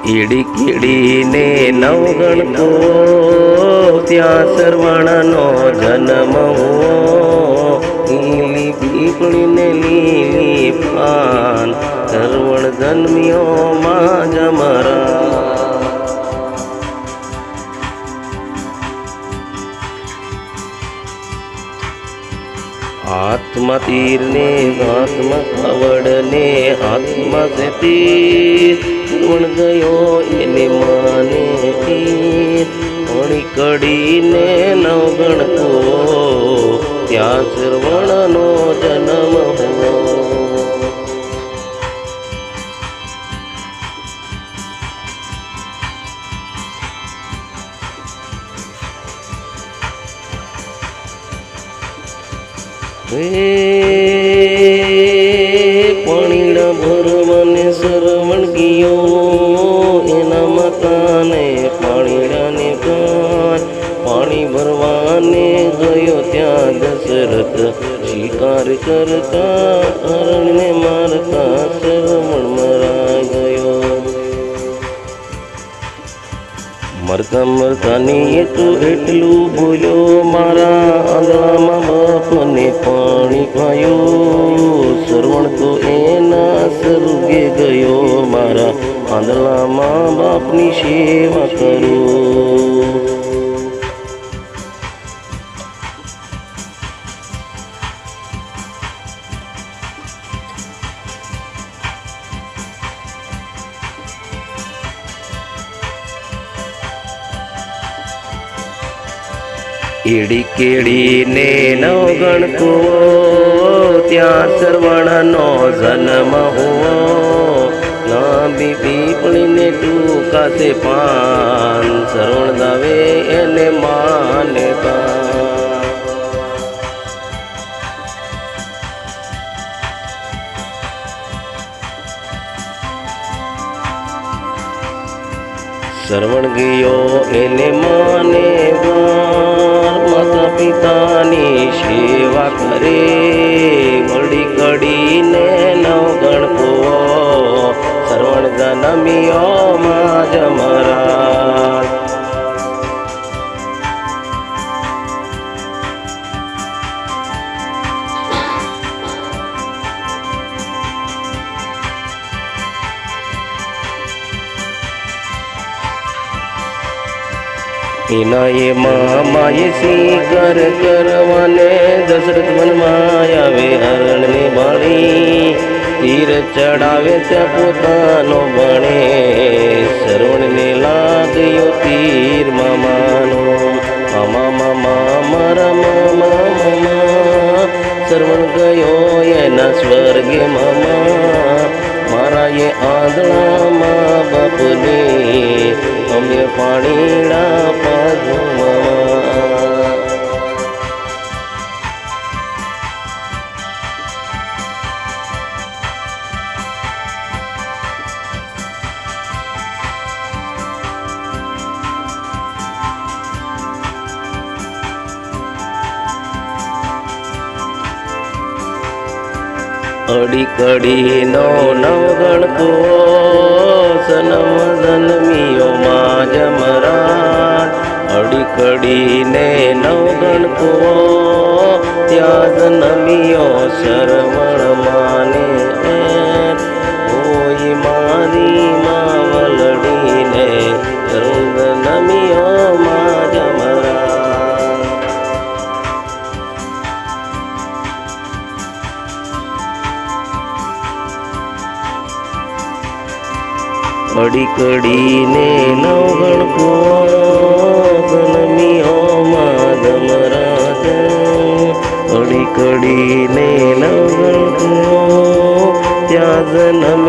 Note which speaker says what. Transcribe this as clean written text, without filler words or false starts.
Speaker 1: ED કીડીને નવગણતો ત્યાં સરવણનો જન્મ હુઓ લીલી પીપળીને લીલી પાન સરવણ જન્મ્યો માં જમરા આત્મા તીર ને આત્મા કવડ ને આત્મા से तीर વણ ગયો એને માને તીર વણી કડી ને નવગણતો ત્યાં શ્રવણનો જન્મ હુઓ પાણીના ભરવાને સરવણ ગયો એના માતાને પાણીડાને કાન પાણી ભરવાને ગયો ત્યાં દશરથ શિકાર કરતા હરણને મારતા સરવણ મરા ગયો મરતા મરતાની એ તો એટલું બોલ્યો મારા આંગણામાં બાપને પાણી પાયું સરવણ તો એના સ્વર્ગે ગયો મારા આંગણામાં બાપની સેવા કરું ઈડી કેડીને નવગણતો ત્યાં સરવણનો જન્મ હુઓ લાંબી પીપળીને ટૂંકા સે પાન સરવણ દાવે એને માને સરવણ ગયો એને માને માતા પિતાની સેવા કરે વળી કડીને નવગણતો સરવણ જન્મ્યો માં જમરા એના એ મામાએ શિકાર કરવાને દશરથ વનમાં આવે હરણને બાળી તીર ચડાવે ત્યાં પોતાનો બણે સરવણને લાગ્યો તીર મામાનો મામા મામા મારા મામા મામા સરવણ ગયો એના સ્વર્ગે મામા મારા એ આંધળામાં બાપને અમે પાણીના પાજો મામા અડી કડીનો નવગણતો સનમ જન્મિયો માં જમરાટ અડી કડીને નવગણતો ત્યાં જન્મિયો સરવણ માને ઓય મારી માવલડીને જન્મિયો માં જમરાટ અડી કડીને નવગણતો જન્મ્યો માં જમરાટ અડી કડીને નવગણતો ત્યાં જન્મ